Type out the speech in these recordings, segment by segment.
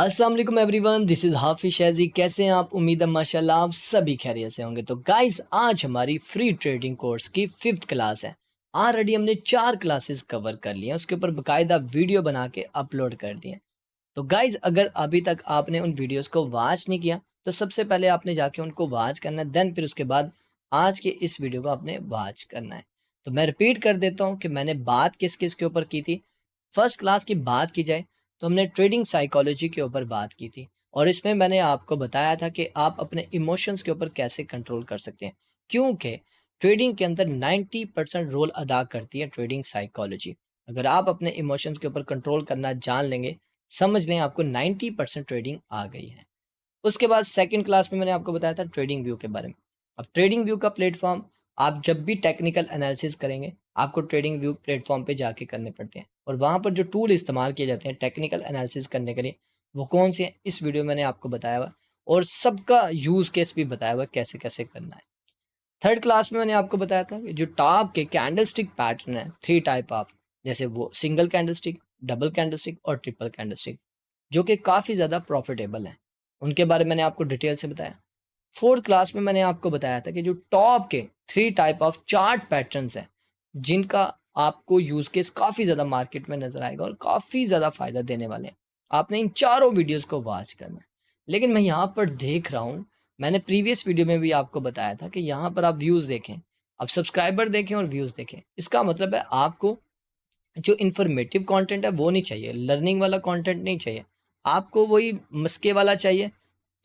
अस्सलाम वालेकुम everyone, this is हाफिज शैज़ी। कैसे हैं आप? उम्मीद है माशाल्लाह आप सभी खैरियत से होंगे। तो गाइस, आज हमारी फ्री ट्रेडिंग कोर्स की 5th क्लास है। ऑलरेडी हमने 4 क्लासेस कवर कर लिए हैं, उसके ऊपर बाकायदा वीडियो बना के अपलोड कर दिए हैं। तो गाइस, अगर अभी तक आपने उन वीडियोस को वॉच नहीं किया तो सबसे पहले आपने जाके उनको वॉच करना है, देन फिर उसके बाद आज के इस वीडियो को आपने वॉच करना है। तो मैं रिपीट कर देता हूँ कि मैंने बात किस किस के ऊपर की थी। फर्स्ट क्लास की बात की जाए तो हमने ट्रेडिंग साइकोलॉजी के ऊपर बात की थी, और इसमें मैंने आपको बताया था कि आप अपने इमोशंस के ऊपर कैसे कंट्रोल कर सकते हैं, क्योंकि ट्रेडिंग के अंदर 90% रोल अदा करती है ट्रेडिंग साइकोलॉजी। अगर आप अपने इमोशंस के ऊपर कंट्रोल करना जान लेंगे, समझ लें आपको 90% ट्रेडिंग आ गई है। उसके बाद सेकंड क्लास में मैंने आपको बताया था ट्रेडिंग व्यू के बारे में। अब ट्रेडिंग व्यू का प्लेटफॉर्म, आप जब भी टेक्निकल एनालिसिस करेंगे आपको ट्रेडिंग व्यू प्लेटफॉर्म पे जाके करने पड़ते हैं, और वहाँ पर जो टूल इस्तेमाल किए जाते हैं टेक्निकल एनालिसिस करने के लिए वो कौन से हैं, इस वीडियो में मैंने आपको बताया हुआ, और सबका यूज़ केस भी बताया हुआ कैसे कैसे करना है। थर्ड क्लास में मैंने आपको बताया था कि जो टॉप के कैंडलस्टिक पैटर्न है, 3 टाइप ऑफ, जैसे वो सिंगल कैंडलस्टिक, डबल कैंडलस्टिक और ट्रिपल कैंडलस्टिक, जो कि काफ़ी ज़्यादा प्रॉफिटेबल हैं, उनके बारे में मैंने आपको डिटेल से बताया। फोर्थ क्लास में मैंने आपको बताया था कि जो टॉप के 3 टाइप ऑफ चार्ट पैटर्न्स हैं, जिनका आपको यूज़ केस काफ़ी ज़्यादा मार्केट में नज़र आएगा और काफ़ी ज़्यादा फ़ायदा देने वाले हैं। आपने इन चारों वीडियोस को वॉच करना है। लेकिन मैं यहाँ पर देख रहा हूँ, मैंने प्रीवियस वीडियो में भी आपको बताया था कि यहाँ पर आप व्यूज़ देखें, अब सब्सक्राइबर देखें और व्यूज़ देखें। इसका मतलब है आपको जो इन्फॉर्मेटिव कंटेंट है वो नहीं चाहिए, लर्निंग वाला कंटेंट नहीं चाहिए, आपको वही मस्के वाला चाहिए।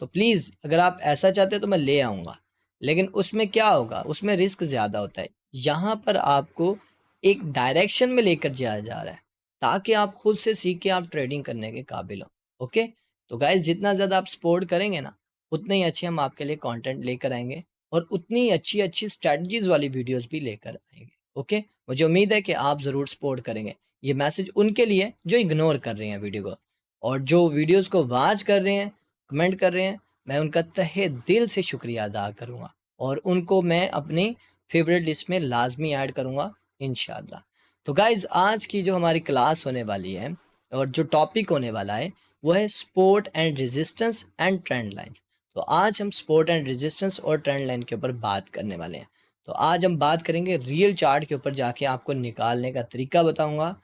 तो प्लीज़, अगर आप ऐसा चाहते हैं तो मैं ले आऊँगा, लेकिन उसमें क्या होगा, उसमें रिस्क ज़्यादा होता है। यहाँ पर आपको एक डायरेक्शन में लेकर जाया जा रहा है, ताकि आप खुद से सीख के आप ट्रेडिंग करने के काबिल हो। ओके, तो गाइज, जितना ज़्यादा आप सपोर्ट करेंगे ना, उतने ही अच्छे हम आपके लिए कंटेंट लेकर आएंगे, और उतनी ही अच्छी अच्छी स्ट्रेटजीज वाली वीडियोस भी लेकर आएंगे। ओके, मुझे उम्मीद है कि आप ज़रूर सपोर्ट करेंगे। ये मैसेज उनके लिए जो इग्नोर कर रहे हैं वीडियो को, और जो वीडियोस को वॉच कर रहे हैं, कमेंट कर रहे हैं, मैं उनका तहे दिल से शुक्रिया अदा करूँगा, और उनको मैं अपनी फेवरेट लिस्ट में लाजमी ऐड करूँगा इंशाल्लाह। तो गाइज़, आज की जो हमारी क्लास होने वाली है और जो टॉपिक होने वाला है वो है support and resistance and trend lines. तो आज हम सपोर्ट एंड रेजिस्टेंस और ट्रेंड लाइन के ऊपर बात करने वाले हैं। तो आज हम बात करेंगे रियल चार्ट के ऊपर, जाके आपको निकालने का तरीका बताऊंगा,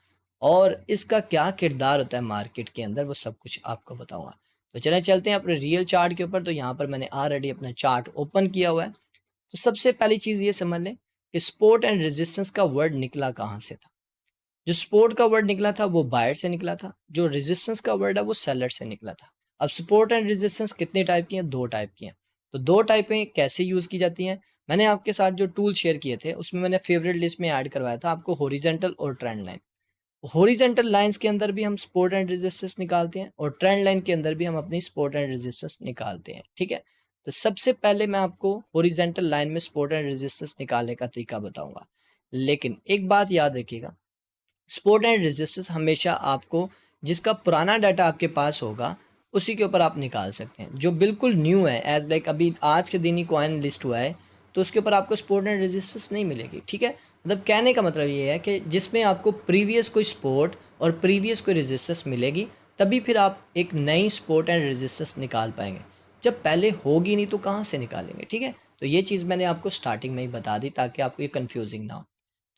और इसका क्या किरदार होता है मार्केट के अंदर, वो सब कुछ आपको बताऊंगा। तो चलें चलते हैं अपने रियल चार्ट के ऊपर। तो यहाँ पर मैंने ऑलरेडी अपना चार्ट ओपन किया हुआ है। तो सबसे पहली चीज़ ये समझ लें कि सपोर्ट एंड रेजिस्टेंस का वर्ड निकला कहाँ से था। जो सपोर्ट का वर्ड निकला था वो बायर से निकला था, जो रेजिस्टेंस का वर्ड है वो सेलर से निकला था। अब सपोर्ट एंड रेजिस्टेंस कितने टाइप की हैं? 2 टाइप की हैं। तो 2 टाइपें कैसे यूज़ की जाती हैं? मैंने आपके साथ जो टूल शेयर किए थे उसमें मैंने फेवरेट लिस्ट में ऐड करवाया था आपको हॉरिजॉन्टल और ट्रेंड लाइन। हॉरिजॉन्टल लाइंस के अंदर भी हम सपोर्ट एंड रेजिस्टेंस निकालते हैं, और ट्रेंड लाइन के अंदर भी हम अपनी सपोर्ट एंड रेजिस्टेंस निकालते हैं। ठीक है, तो सबसे पहले मैं आपको हॉरिजॉन्टल लाइन में सपोर्ट एंड रेजिस्टेंस निकालने का तरीका बताऊंगा। लेकिन एक बात याद रखिएगा, सपोर्ट एंड रेजिस्टेंस हमेशा आपको, जिसका पुराना डाटा आपके पास होगा उसी के ऊपर आप निकाल सकते हैं। जो बिल्कुल न्यू है, एज लाइक अभी आज के दिन ही कॉइन लिस्ट हुआ है, तो उसके ऊपर आपको सपोर्ट एंड रेजिस्टेंस नहीं मिलेगी। ठीक है, मतलब कहने का मतलब ये है कि जिसमें आपको प्रीवियस कोई सपोर्ट और प्रीवियस कोई रेजिस्टेंस मिलेगी, तभी फिर आप एक नई सपोर्ट एंड रेजिस्टेंस निकाल पाएंगे। जब पहले होगी नहीं तो कहाँ से निकालेंगे? ठीक है, तो ये चीज़ मैंने आपको स्टार्टिंग में ही बता दी ताकि आपको ये कन्फ्यूजिंग ना हो।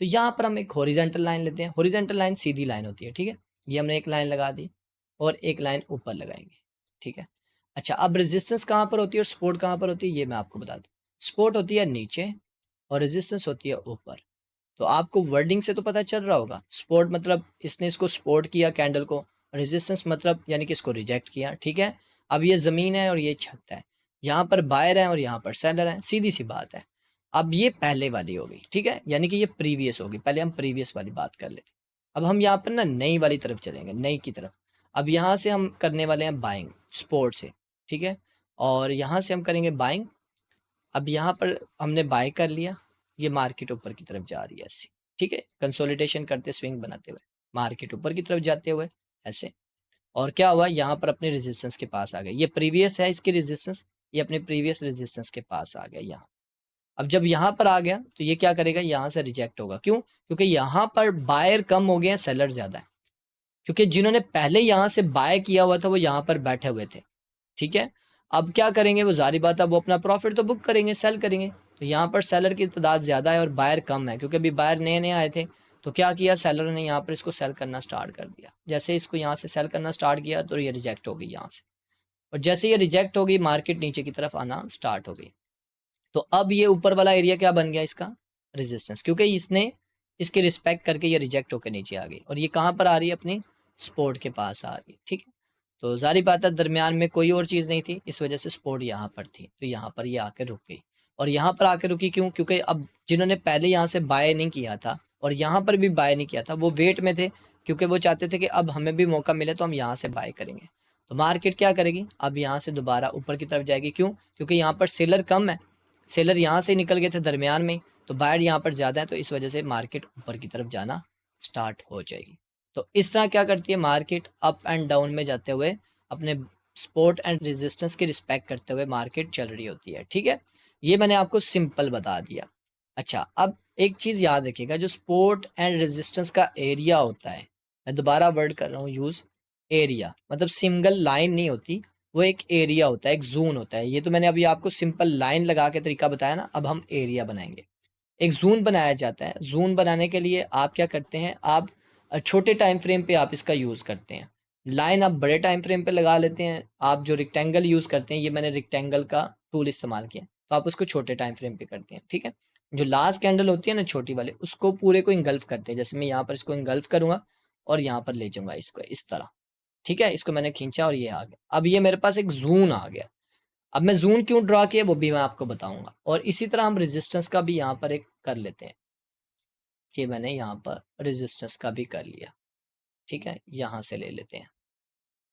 तो यहाँ पर हम एक हॉरिजॉन्टल लाइन लेते हैं। हॉरिजॉन्टल लाइन सीधी लाइन होती है। ठीक है, ये हमने एक लाइन लगा दी और एक लाइन ऊपर लगाएंगे। ठीक है, अच्छा, अब रेजिस्टेंस कहाँ पर होती है और सपोर्ट कहाँ पर होती है ये मैं आपको बता दूँ। सपोर्ट होती है नीचे और रेजिस्टेंस होती है ऊपर। तो आपको वर्डिंग से तो पता चल रहा होगा, सपोर्ट मतलब इसने इसको सपोर्ट किया कैंडल को, रेजिस्टेंस मतलब यानी कि इसको रिजेक्ट किया। ठीक है, अब ये ज़मीन है और ये छत है, यहाँ पर बायर है और यहाँ पर सेलर है, सीधी सी बात है। अब ये पहले वाली होगी, ठीक है, यानी कि ये प्रीवियस होगी। पहले हम प्रीवियस वाली बात कर लेते। अब हम यहाँ पर ना नई वाली तरफ चलेंगे, नई की तरफ। अब यहाँ से हम करने वाले हैं बाइंग सपोर्ट से। ठीक है, और यहाँ से हम करेंगे बाइंग। अब यहाँ पर हमने बाय कर लिया, ये मार्केट ऊपर की तरफ जा रही है ऐसे। ठीक है, कंसोलिडेशन करते स्विंग बनाते हुए मार्केट ऊपर की तरफ जाते हुए ऐसे। और क्या हुआ, यहाँ पर अपने रेजिस्टेंस के पास आ गए, ये प्रीवियस है इसकी रेजिस्टेंस, ये अपने प्रीवियस रेजिस्टेंस के पास आ गया यहाँ। अब जब यहाँ पर आ गया तो ये क्या करेगा, यहाँ से रिजेक्ट होगा। क्यों? क्योंकि यहाँ पर बायर कम हो गए हैं, सेलर ज़्यादा है। क्योंकि जिन्होंने पहले यहाँ से बाय किया हुआ था वो यहाँ पर बैठे हुए थे, ठीक है। अब क्या करेंगे, वो जारी बात है वो अपना प्रॉफिट तो बुक करेंगे, सेल करेंगे। तो यहाँ पर सेलर की तादाद ज़्यादा है और बायर कम है, क्योंकि अभी बायर नए नए आए थे। तो क्या किया सेलर ने, यहाँ पर इसको सेल करना स्टार्ट कर दिया। जैसे इसको यहाँ से सेल करना स्टार्ट किया तो ये रिजेक्ट हो गई यहाँ से, और जैसे ये रिजेक्ट हो गई मार्केट नीचे की तरफ आना स्टार्ट हो गई। तो अब ये ऊपर वाला एरिया क्या बन गया इसका, रेजिस्टेंस, क्योंकि इसने इसकी रिस्पेक्ट करके ये रिजेक्ट होकर नीचे आ गई, और ये कहाँ पर आ रही है, अपनी सपोर्ट के पास आ रही है, ठीक है। तो जारी बात है दरमियान में कोई और चीज़ नहीं थी, इस वजह से सपोर्ट यहाँ पर थी, तो यहाँ पर ये आकर रुक गई। और यहाँ पर आकर रुकी क्यों, क्योंकि अब जिन्होंने पहले यहाँ से बाय नहीं किया था और यहाँ पर भी बाय नहीं किया था, वो वेट में थे, क्योंकि वो चाहते थे कि अब हमें भी मौका मिले तो हम यहाँ से बाय करेंगे। तो मार्केट क्या करेगी, अब यहाँ से दोबारा ऊपर की तरफ जाएगी, क्यों, क्योंकि यहाँ पर सेलर कम है, सेलर यहाँ से निकल गए थे दरमियान में, तो बायर यहाँ पर ज़्यादा है, तो इस वजह से मार्केट ऊपर की तरफ जाना स्टार्ट हो जाएगी। तो इस तरह क्या करती है मार्केट, अप एंड डाउन में जाते हुए अपने सपोर्ट एंड रेजिस्टेंस की रिस्पेक्ट करते हुए मार्केट चल रही होती है, ठीक है। ये मैंने आपको सिंपल बता दिया। अच्छा, अब एक चीज़ याद रखिएगा, जो सपोर्ट एंड रेजिस्टेंस का एरिया होता है, मैं दोबारा वर्ड कर रहा हूँ यूज़, एरिया मतलब सिंगल लाइन नहीं होती, वो एक एरिया होता है, एक जोन होता है। ये तो मैंने अभी आपको सिंपल लाइन लगा के तरीका बताया ना, अब हम एरिया बनाएंगे। एक जोन बनाया जाता है, जोन बनाने के लिए आप क्या करते हैं, आप छोटे टाइम फ्रेम पे आप इसका यूज़ करते हैं, लाइन आप बड़े टाइम फ्रेम पे लगा लेते हैं। आप जो रेक्टेंगल यूज़ करते हैं, ये मैंने रेक्टेंगल का टूल इस्तेमाल किया, तो आप उसको छोटे टाइम फ्रेम पे करते हैं, ठीक है। जो लास्ट कैंडल होती है ना छोटी वाले, उसको पूरे को इंगल्फ करते हैं। जैसे मैं यहाँ पर इसको इंगल्फ करूँगा और यहाँ पर ले जाऊँगा इसको इस तरह, ठीक है। इसको मैंने खींचा और ये आ गया, अब ये मेरे पास एक जून आ गया। अब मैं जून क्यों ड्रा किया वो भी मैं आपको बताऊंगा, और इसी तरह हम रेजिस्टेंस का भी यहाँ पर एक कर लेते हैं, कि मैंने यहाँ पर रेजिस्टेंस का भी कर लिया, ठीक है। यहाँ से ले लेते हैं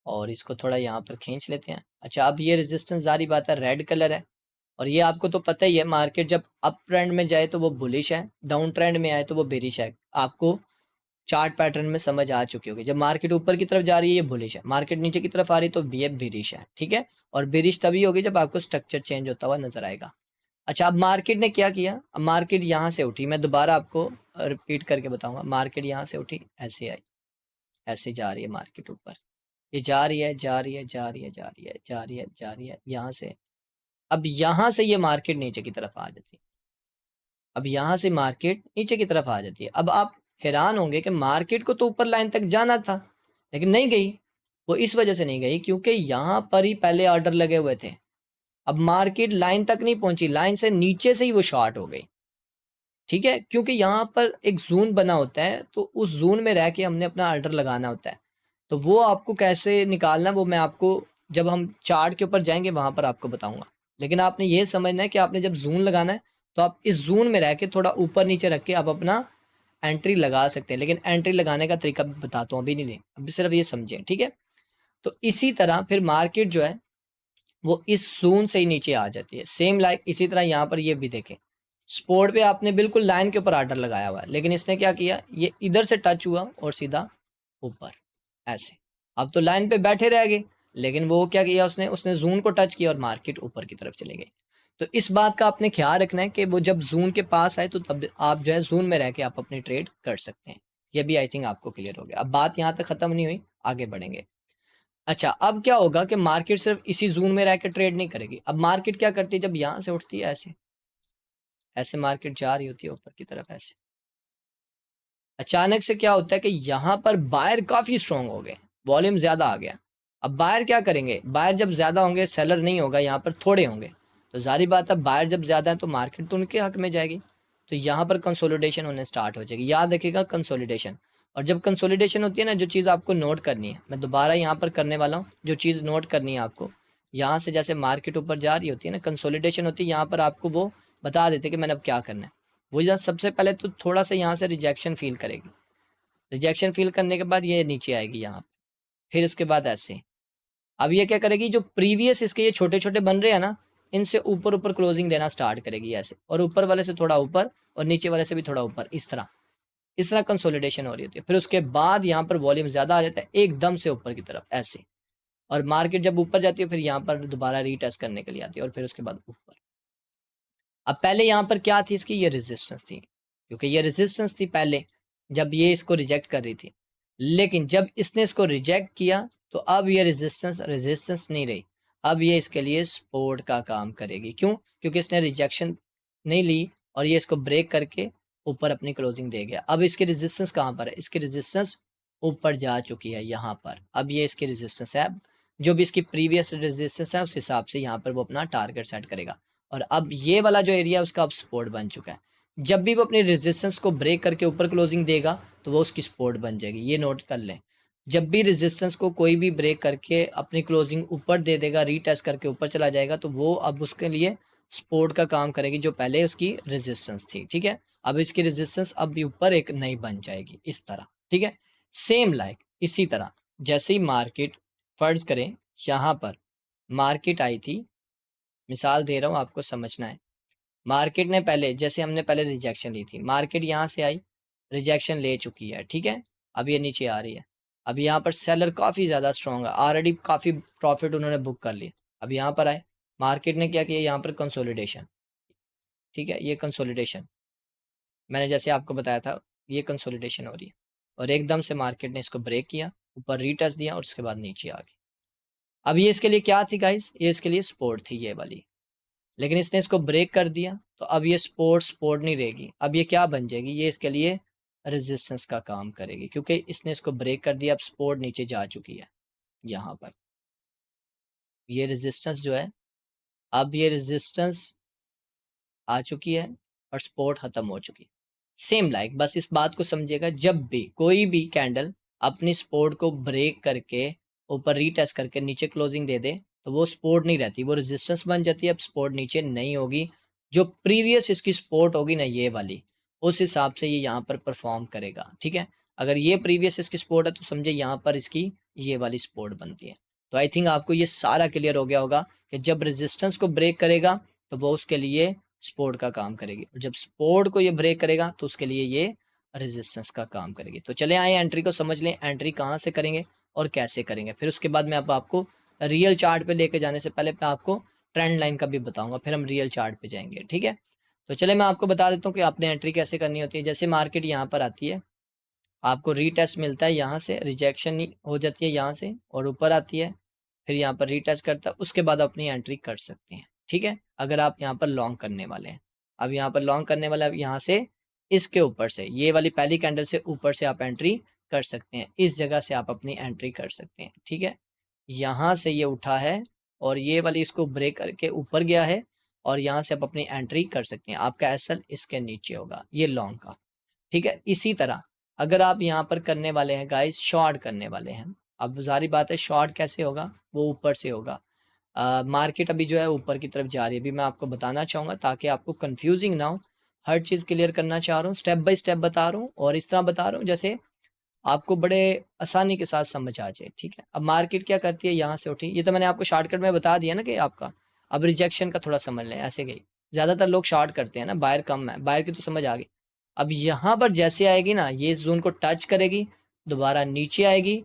और इसको थोड़ा यहाँ पर खींच लेते हैं। अच्छा, अब ये रेजिस्टेंस जारी बात है रेड कलर है, और ये आपको तो पता ही है, मार्केट जब अप ट्रेंड में जाए तो वो बुलिश है, डाउन ट्रेंड में आए तो वो बेरिश है। आपको चार्ट पैटर्न में समझ आ चुकी होगी, जब मार्केट ऊपर की तरफ जा रही है ये बुलिश है, मार्केट नीचे की तरफ आ रही है तो ये बेरिश है, ठीक है। और बेरिश तभी होगी जब आपको स्ट्रक्चर चेंज होता हुआ नजर आएगा। अच्छा, अब मार्केट ने क्या किया, अब मार्केट यहाँ से उठी, मैं दोबारा आपको रिपीट करके बताऊंगा। मार्केट यहाँ से उठी, ऐसे आई, ऐसे जा रही है मार्केट ऊपर, ये जा रही है, जा रही है, जा रही है, जा रही है, जा रही है, जा रही है यहाँ से। अब यहाँ से ये मार्केट नीचे की तरफ आ जाती है, अब यहाँ से मार्केट नीचे की तरफ आ जाती है। अब आप हैरान होंगे कि मार्केट को तो ऊपर लाइन तक जाना था लेकिन नहीं गई। वो इस वजह से नहीं गई क्योंकि यहाँ पर ही पहले ऑर्डर लगे हुए थे। अब मार्केट लाइन तक नहीं पहुंची, लाइन से नीचे से ही वो शॉर्ट हो गई, ठीक है। क्योंकि यहाँ पर एक जोन बना होता है, तो उस जोन में रह के हमने अपना ऑर्डर लगाना होता है। तो वो आपको कैसे निकालना, वो मैं आपको जब हम चार्ट के ऊपर जाएंगे वहां पर आपको बताऊंगा। लेकिन आपने ये समझना है कि आपने जब जोन लगाना है तो आप इस जोन में रह के थोड़ा ऊपर नीचे रख के आप अपना एंट्री लगा सकते हैं। लेकिन एंट्री लगाने का तरीका बताता हूँ, अभी नहीं, अभी सिर्फ ये समझें, ठीक है। तो इसी तरह फिर मार्केट जो है वो इस जोन से ही नीचे आ जाती है। सेम लाइक इसी तरह यहाँ पर ये भी देखें, स्पोर्ट पे आपने बिल्कुल लाइन के ऊपर ऑर्डर लगाया हुआ है, लेकिन इसने क्या किया, ये इधर से टच हुआ और सीधा ऊपर ऐसे। अब तो लाइन पे बैठे रह गए, लेकिन वो क्या किया, उसने उसने जून को टच किया और मार्केट ऊपर की तरफ चले गई। तो इस बात का आपने ख्याल रखना है कि वो जब जून के पास आए तो तब आप जो है जून में रह के आप अपनी ट्रेड कर सकते हैं। ये भी आई थिंक आपको क्लियर हो गया। अब बात यहाँ तक खत्म नहीं हुई, आगे बढ़ेंगे। अच्छा, अब क्या होगा कि मार्केट सिर्फ इसी जोन में रह के ट्रेड नहीं करेगी। अब मार्केट क्या करती है, जब यहाँ से उठती है ऐसे, ऐसे मार्केट जा रही होती है ऊपर की तरफ ऐसे, अचानक से क्या होता है कि यहाँ पर बायर काफी स्ट्रांग हो गए, वॉल्यूम ज्यादा आ गया। अब बायर क्या करेंगे, बायर जब ज्यादा होंगे, सेलर नहीं होगा, यहाँ पर थोड़े होंगे, तो जारी बात है बायर जब ज्यादा है तो मार्केट तो उनके हक में जाएगी। तो यहाँ पर कंसोलिडेशन होने स्टार्ट हो जाएगी। याद रखिएगा कंसोलिडेशन। और जब कंसोलिडेशन होती है ना, जो चीज़ आपको नोट करनी है, मैं दोबारा यहाँ पर करने वाला हूँ, जो चीज़ नोट करनी है आपको, यहाँ से जैसे मार्केट ऊपर जा रही होती है ना, कंसोलिडेशन होती है, यहाँ पर आपको वो बता देते कि मैंने अब क्या करना है। वो जहाँ सबसे पहले तो थोड़ा सा यहाँ से रिजेक्शन फील करेगी, रिजेक्शन फील करने के बाद ये नीचे आएगी यहाँ पे, फिर उसके बाद ऐसे। अब ये क्या करेगी, जो प्रीवियस इसके ये छोटे छोटे बन रहे हैं ना, इनसे ऊपर ऊपर क्लोजिंग देना स्टार्ट करेगी ऐसे, और ऊपर वाले से थोड़ा ऊपर और नीचे वाले से भी थोड़ा ऊपर, इस तरह कंसोलिडेशन हो रही होती है। फिर उसके बाद यहाँ पर वॉल्यूम ज्यादा आ जाता है एकदम से ऊपर की तरफ ऐसे, और मार्केट जब ऊपर जाती है फिर यहाँ पर दोबारा रीटेस्ट करने के लिए आती है, और फिर उसके बाद ऊपर। अब पहले यहाँ पर क्या थी इसकी, ये रेजिस्टेंस थी, क्योंकि ये रेजिस्टेंस थी पहले जब ये इसको रिजेक्ट कर रही थी। लेकिन जब इसने इसको रिजेक्ट किया तो अब ये रेजिस्टेंस नहीं रही, अब ये इसके लिए सपोर्ट का काम करेगी। क्यों? क्योंकि इसने रिजेक्शन नहीं ली और ये इसको ब्रेक करके ऊपर अपनी क्लोजिंग दे गया। अब इसकी रेजिस्टेंस कहाँ पर है? इसकी रेजिस्टेंस ऊपर जा चुकी है यहाँ पर। अब ये इसकी रेजिस्टेंस है, जो भी इसकी प्रीवियस रेजिस्टेंस है उस हिसाब से यहाँ पर वो अपना टारगेट सेट करेगा। और अब ये वाला जो एरिया है उसका अब सपोर्ट बन चुका है। जब भी वो अपनी रेजिस्टेंस को ब्रेक करके ऊपर क्लोजिंग देगा तो वो उसकी सपोर्ट बन जाएगी। ये नोट कर लें, जब भी रेजिस्टेंस को कोई भी ब्रेक करके अपनी क्लोजिंग ऊपर दे देगा, रीटेस्ट करके ऊपर चला जाएगा, तो वो अब उसके लिए सपोर्ट का काम करेगी जो पहले उसकी रेजिस्टेंस थी। ठीक है, अब इसकी रेजिस्टेंस अब भी ऊपर एक नई बन जाएगी इस तरह। ठीक है, सेम लाइक इसी तरह जैसे ही मार्केट, फर्ज करें यहाँ पर मार्केट आई थी, मिसाल दे रहा हूँ आपको समझना है। मार्केट ने पहले, जैसे हमने पहले रिजेक्शन ली थी, मार्केट यहाँ से आई, रिजेक्शन ले चुकी है। ठीक है, अब ये नीचे आ रही है। अब यहाँ पर सेलर काफ़ी ज़्यादा स्ट्रॉन्ग है, ऑलरेडी काफ़ी प्रॉफिट उन्होंने बुक कर लिया। अब यहाँ पर आए, मार्केट ने क्या किया, यहाँ पर कंसोलिडेशन। ठीक है, ये कंसोलिडेशन मैंने जैसे आपको बताया था, ये कंसोलिडेशन हो रही है और एकदम से मार्केट ने इसको ब्रेक किया, ऊपर रीटच दिया और उसके बाद नीचे आ गई। अब ये इसके लिए क्या थी गाइस? ये इसके लिए सपोर्ट थी ये वाली, लेकिन इसने इसको ब्रेक कर दिया तो अब ये सपोर्ट नहीं रहेगी। अब ये क्या बन जाएगी? ये इसके लिए रेजिस्टेंस का काम करेगी, क्योंकि इसने इसको ब्रेक कर दिया। अब सपोर्ट नीचे जा चुकी है यहाँ पर, ये रेजिस्टेंस जो है, अब ये रेजिस्टेंस आ चुकी है और सपोर्ट खत्म हो चुकी है। सेम लाइक बस इस बात को समझिएगा, जब भी कोई भी कैंडल अपनी सपोर्ट को ब्रेक करके ऊपर रीटेस्ट करके नीचे क्लोजिंग दे दे तो वो सपोर्ट नहीं रहती, वो रेजिस्टेंस बन जाती है। अब सपोर्ट नीचे नहीं होगी, जो प्रीवियस इसकी सपोर्ट होगी ना ये वाली, उस हिसाब से ये यहाँ पर परफॉर्म करेगा। ठीक है, अगर ये प्रीवियस इसकी सपोर्ट है तो समझे यहाँ पर इसकी ये वाली सपोर्ट बनती है। तो आई थिंक आपको ये सारा क्लियर हो गया होगा कि जब रेजिस्टेंस को ब्रेक करेगा तो वो उसके लिए सपोर्ट का काम करेगी, और जब सपोर्ट को ये ब्रेक करेगा तो उसके लिए ये रेजिस्टेंस का काम करेगी। तो चले आए एंट्री को समझ लें, एंट्री कहाँ से करेंगे और कैसे करेंगे। फिर उसके बाद मैं अब आपको रियल चार्ट पे लेके जाने से पहले मैं आपको ट्रेंड लाइन का भी बताऊंगा, फिर हम रियल चार्ट पे जाएंगे। ठीक है, तो चले मैं आपको बता देता हूँ कि आपने एंट्री कैसे करनी होती है। जैसे मार्केट यहाँ पर आती है, आपको रीटेस्ट मिलता है, यहाँ से रिजेक्शन हो जाती है यहाँ से और ऊपर आती है, फिर यहाँ पर रीटेस्ट करता है, उसके बाद अपनी एंट्री कर सकते हैं। ठीक है, अगर आप यहाँ पर लॉन्ग करने वाले हैं, अब यहाँ पर लॉन्ग करने वाला यहाँ से इसके ऊपर से, ये वाली पहली कैंडल से ऊपर से आप एंट्री कर सकते हैं, इस जगह से आप अपनी एंट्री कर सकते हैं। ठीक है, यहाँ से ये उठा है और ये वाली इसको ब्रेक करके ऊपर गया है और यहाँ से आप अपनी एंट्री कर सकते हैं। आपका एसएल इसके नीचे होगा, ये लॉन्ग का। ठीक है, इसी तरह अगर आप यहाँ पर करने वाले हैं गाइस, शॉर्ट करने वाले हैं, अब जारी बात है शॉर्ट कैसे होगा, वो ऊपर से होगा। मार्केट अभी जो है ऊपर की तरफ जा रही है, अभी मैं आपको बताना चाहूँगा ताकि आपको कंफ्यूजिंग ना हो, हर चीज़ क्लियर करना चाह रहा हूँ, स्टेप बाय स्टेप बता रहा हूँ और इस तरह बता रहा हूँ जैसे आपको बड़े आसानी के साथ समझ आ जाए। ठीक है, अब मार्केट क्या करती है, यहाँ से उठी, ये तो मैंने आपको शॉर्टकट में बता दिया ना कि आपका, अब रिजेक्शन का थोड़ा समझ लें, ऐसे गई। ज़्यादातर लोग शॉर्ट करते हैं ना, बायर कम है, बायर की तो समझ आ गई। अब यहाँ पर जैसे आएगी ना, ये जोन को टच करेगी, दोबारा नीचे आएगी,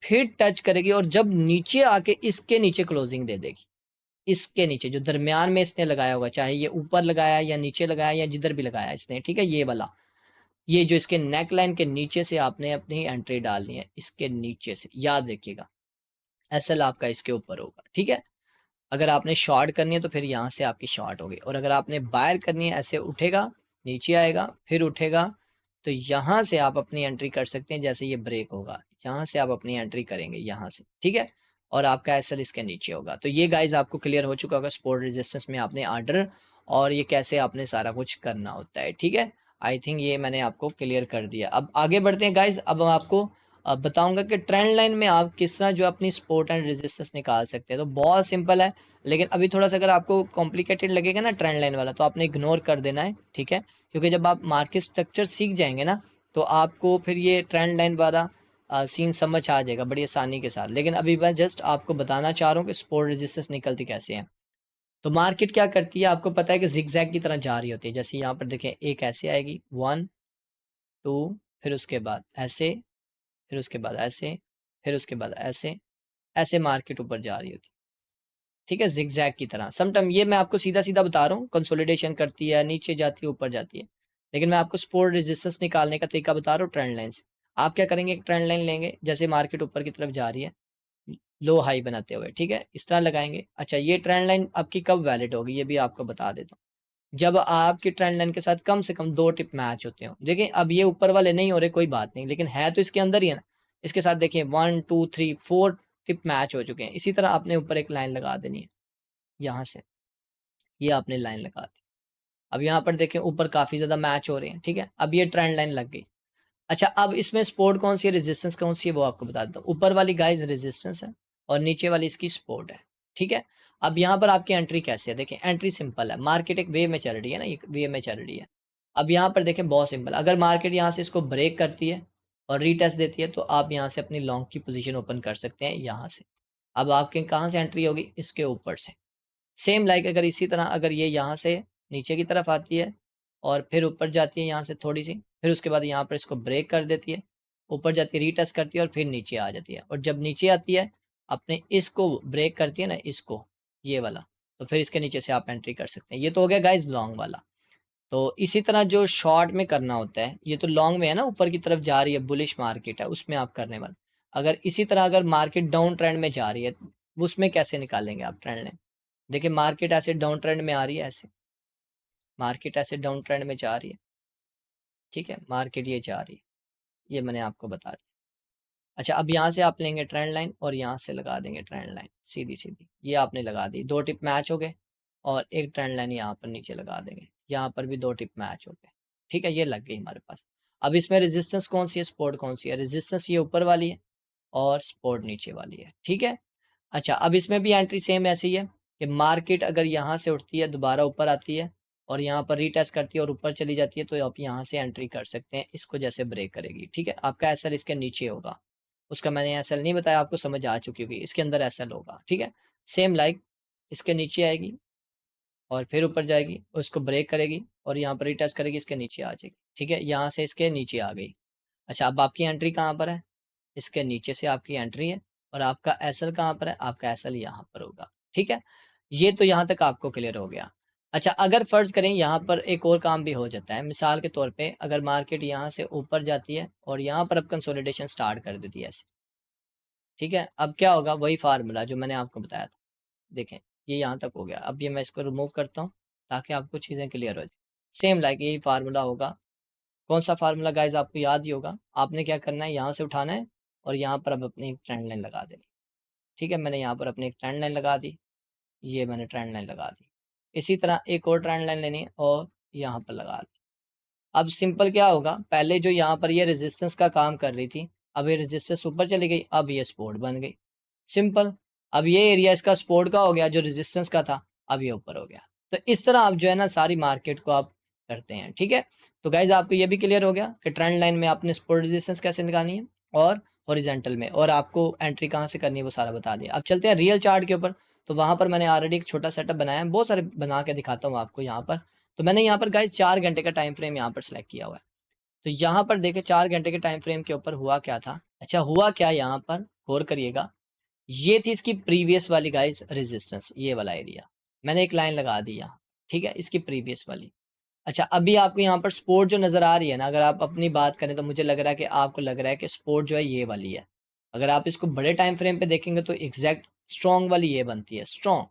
फिर टच करेगी और जब नीचे आके इसके नीचे क्लोजिंग दे देगी, इसके नीचे जो दरमियान में इसने लगाया होगा, चाहे ये ऊपर लगाया या नीचे लगाया या जिधर भी लगाया इसने। ठीक है, ये वाला, ये जो इसके नेक लाइन के नीचे से आपने अपनी एंट्री डालनी है, इसके नीचे से, याद रखिएगा एसएल आपका इसके ऊपर होगा। ठीक है, अगर आपने शॉर्ट करनी है तो फिर यहाँ से आपकी शॉर्ट होगी, और अगर आपने बायर करनी है, ऐसे उठेगा, नीचे आएगा, फिर उठेगा, तो यहाँ से आप अपनी एंट्री कर सकते हैं। जैसे ये ब्रेक होगा, यहाँ से आप अपनी एंट्री करेंगे यहाँ से। ठीक है, और आपका एसएल इसके नीचे होगा। तो ये गाइज आपको क्लियर हो चुका होगा सपोर्ट रेजिस्टेंस में आपने आर्डर और ये कैसे आपने सारा कुछ करना होता है। ठीक है, आई थिंक ये मैंने आपको क्लियर कर दिया। अब आगे बढ़ते हैं गाइज, अब आपको बताऊंगा कि ट्रेंड लाइन में आप किस तरह जो अपनी सपोर्ट एंड रेजिस्टेंस निकाल सकते हैं। तो बहुत सिंपल है, लेकिन अभी थोड़ा सा अगर आपको कॉम्प्लिकेटेड लगेगा ना ट्रेंड लाइन वाला, तो आपने इग्नोर कर देना है। ठीक है, क्योंकि जब आप मार्केट स्ट्रक्चर सीख जाएंगे ना तो आपको फिर ये ट्रेंड लाइन वाला सीन समझ आ जाएगा बड़ी आसानी के साथ। लेकिन अभी मैं जस्ट आपको बताना चाह रहा हूँ कि सपोर्ट रेजिस्टेंस निकलती कैसे हैं। तो मार्केट क्या करती है, आपको पता है कि जिगजैग की तरह जा रही होती है। जैसे यहाँ पर देखें, एक ऐसे आएगी 1 2, फिर उसके बाद ऐसे, फिर उसके बाद ऐसे, फिर उसके बाद ऐसे, ऐसे मार्केट ऊपर जा रही होती है। ठीक है, जिगजैग की तरह। समटाइम ये मैं आपको सीधा सीधा बता रहा हूँ, कंसोलिडेशन करती है, नीचे जाती है, ऊपर जाती है, लेकिन मैं आपको सपोर्ट रेजिस्टेंस निकालने का तरीका बता रहा हूँ ट्रेंड लाइन से। आप क्या करेंगे, एक ट्रेंड लाइन लेंगे, जैसे मार्केट ऊपर की तरफ जा रही है लो हाई बनाते हुए, ठीक है, इस तरह लगाएंगे। अच्छा, ये ट्रेंड लाइन आपकी कब वैलिड होगी ये भी आपको बता देता हूँ, जब आपकी ट्रेंड लाइन के साथ कम से कम 2 टिप मैच होते हो। देखिए अब ये ऊपर वाले नहीं हो रहे, कोई बात नहीं, लेकिन है तो इसके अंदर ही है ना। इसके साथ देखिए 1 2 3 4 टिप मैच हो चुके हैं। इसी तरह आपने ऊपर एक लाइन लगा देनी है, यहाँ से ये आपने लाइन लगा दी। अब यहाँ पर देखें ऊपर काफ़ी ज़्यादा मैच हो रहे हैं, ठीक है, अब ये ट्रेंड लाइन लग गई। अच्छा, अब इसमें सपोर्ट कौन सी है, रेजिस्टेंस कौन सी है, वो आपको बता देता हूँ। ऊपर वाली गाइस रेजिस्टेंस है और नीचे वाली इसकी सपोर्ट है, ठीक है। अब यहाँ पर आपकी एंट्री कैसे है, देखें एंट्री सिंपल है, मार्केट एक वे में चल रही है ना, ये वे में चल रही है। अब यहाँ पर देखें बहुत सिंपल, अगर मार्केट यहाँ से इसको ब्रेक करती है और रीटेस्ट देती है तो आप यहाँ से अपनी लॉन्ग की पोजीशन ओपन कर सकते हैं यहाँ से। अब आपके कहाँ से एंट्री होगी, इसके ऊपर से। सेम लाइक अगर इसी तरह अगर ये यहाँ से नीचे की तरफ आती है और फिर ऊपर जाती है यहाँ से थोड़ी सी, फिर उसके बाद यहाँ पर इसको ब्रेक कर देती है, ऊपर जाती है, रीटच करती है और फिर नीचे आ जाती है, और जब नीचे आती है अपने इसको ब्रेक करती है ना, इसको, ये वाला, तो फिर इसके नीचे से आप एंट्री कर सकते हैं। ये तो हो गया गाइज लॉन्ग वाला। तो इसी तरह जो शॉर्ट में करना होता है, ये तो लॉन्ग में है ना, ऊपर की तरफ जा रही है, बुलिश मार्केट है, उसमें आप करने वाले। अगर इसी तरह अगर मार्केट डाउन ट्रेंड में जा रही है, उसमें कैसे निकालेंगे आप ट्रेंड लाइन। देखिए मार्केट ऐसे डाउन ट्रेंड में आ रही है, ऐसे मार्केट ऐसे डाउन ट्रेंड में जा रही है, ठीक है, मार्केट ये जा रही है, ये मैंने आपको बता दिया। अच्छा, अब यहाँ से आप लेंगे ट्रेंड लाइन और यहाँ से लगा देंगे ट्रेंड लाइन सीधी सीधी, ये आपने लगा दी, 2 टिप मैच हो गए, और एक ट्रेंड लाइन यहाँ पर नीचे लगा देंगे, यहाँ पर भी 2 टिप मैच हो गए, ठीक है, ये लग गई हमारे पास। अब इसमें रेजिस्टेंस कौन सी है, सपोर्ट कौन सी है, रेजिस्टेंस ये ऊपर वाली है और सपोर्ट नीचे वाली है, ठीक है। अच्छा, अब इसमें भी एंट्री सेम ऐसी है कि मार्केट अगर यहाँ से उठती है, दोबारा ऊपर आती है और यहाँ पर रीटेस्ट करती है और ऊपर चली जाती है, तो आप यहाँ से एंट्री कर सकते हैं, इसको जैसे ब्रेक करेगी, ठीक है। आपका एसएल इसके नीचे होगा, उसका मैंने एसएल नहीं बताया, आपको समझ आ चुकी होगी, इसके अंदर एसएल होगा, ठीक है। सेम लाइक इसके नीचे आएगी और फिर ऊपर जाएगी और इसको ब्रेक करेगी और यहाँ पर रीटेस्ट करेगी, इसके नीचे आ जाएगी, ठीक है, यहाँ से इसके नीचे आ गई। अच्छा, अब आपकी एंट्री कहाँ पर है, इसके नीचे से आपकी एंट्री है, और आपका एसएल कहाँ पर है, आपका एसएल यहाँ पर होगा, ठीक है। ये तो यहाँ तक आपको क्लियर हो गया। अच्छा, अगर फर्ज करें यहाँ पर एक और काम भी हो जाता है, मिसाल के तौर पे अगर मार्केट यहाँ से ऊपर जाती है और यहाँ पर अब कंसोलिडेशन स्टार्ट कर देती है ऐसे, ठीक है, अब क्या होगा, वही फार्मूला जो मैंने आपको बताया था। देखें ये यहाँ तक हो गया, अब ये मैं इसको रिमूव करता हूँ ताकि आपको चीज़ें क्लियर हो जाए। सेम लाइक यही फार्मूला होगा। कौन सा फार्मूला गाइज आपको याद ही होगा, आपने क्या करना है, यहाँ से उठाना है और यहाँ पर अब अपनी एक ट्रेंड लाइन लगा देनी, ठीक है। मैंने यहाँ पर अपनी एक ट्रेंड लाइन लगा दी, ये मैंने ट्रेंड लाइन लगा दी। इसी तरह एक और ट्रेंड लाइन लेनी है और यहाँ पर लगा दी। अब सिंपल क्या होगा, पहले जो यहाँ पर ये रेजिस्टेंस का काम कर रही थी, अब ये रेजिस्टेंस ऊपर चली गई, अब ये सपोर्ट बन गई, सिंपल। अब ये एरिया इसका सपोर्ट का हो गया जो रेजिस्टेंस का था, अब ये ऊपर हो गया। तो इस तरह आप जो है ना सारी मार्केट को आप करते हैं, ठीक है। तो गाइज आपको ये भी क्लियर हो गया कि ट्रेंड लाइन में आपने सपोर्ट रेजिस्टेंस कैसे निकालनी है और हॉरिजॉन्टल में, और आपको एंट्री कहाँ से करनी है वो सारा बता दिया। अब चलते हैं रियल चार्ट के ऊपर। तो वहाँ पर मैंने ऑलरेडी एक छोटा सेटअप बनाया है, बहुत सारे बना के दिखाता हूँ आपको यहाँ पर। तो मैंने यहाँ पर गाइज 4 घंटे का टाइम फ्रेम यहाँ पर सेलेक्ट किया हुआ है। तो यहाँ पर देखे 4 घंटे के टाइम फ्रेम के ऊपर हुआ क्या था। अच्छा, हुआ क्या यहाँ पर गौर करिएगा, ये थी इसकी प्रीवियस वाली गाइस रेजिस्टेंस, ये वाला एरिया मैंने एक लाइन लगा दी यहाँ, ठीक है, इसकी प्रीवियस वाली। अच्छा, अभी आपको यहाँ पर सपोर्ट जो नज़र आ रही है ना, अगर आप अपनी बात करें तो मुझे लग रहा है कि आपको लग रहा है कि सपोर्ट जो है ये वाली है। अगर आप इसको बड़े टाइम फ्रेम पे देखेंगे तो एग्जैक्ट स्ट्रॉन्ग वाली ये बनती है, स्ट्रॉन्ग,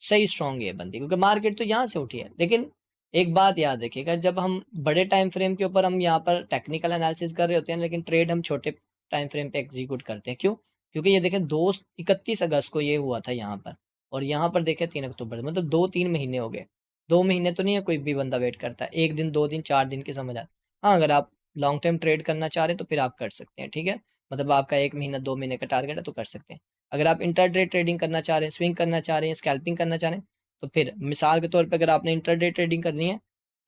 सही स्ट्रॉन्ग ये बनती है, क्योंकि मार्केट तो यहाँ से उठी है। लेकिन एक बात याद रखिएगा, जब हम बड़े टाइम फ्रेम के ऊपर हम यहाँ पर टेक्निकल एनालिसिस कर रहे होते हैं, लेकिन ट्रेड हम छोटे टाइम फ्रेम पे एग्जीक्यूट करते हैं, क्यों, क्योंकि ये देखें 31 अगस्त को ये हुआ था यहाँ पर, और यहाँ पर देखें 3 अक्टूबर, मतलब 2-3 महीने हो गए। 2 महीने तो नहीं है, कोई भी बंदा वेट करता है, 1 दिन 2 दिन 4 दिन की समझ आता। हाँ, अगर आप लॉन्ग टर्म ट्रेड करना चाह रहे हैं तो फिर आप कर सकते हैं, ठीक है, मतलब आपका 1 महीना 2 महीने का टारगेट है तो कर सकते हैं। अगर आप इंटरडे ट्रेडिंग करना चाह रहे हैं, स्विंग करना चाह रहे हैं, स्कैल्पिंग करना चाह रहे हैं, तो फिर मिसाल के तौर पे अगर आपने इंटरडे ट्रेडिंग करनी है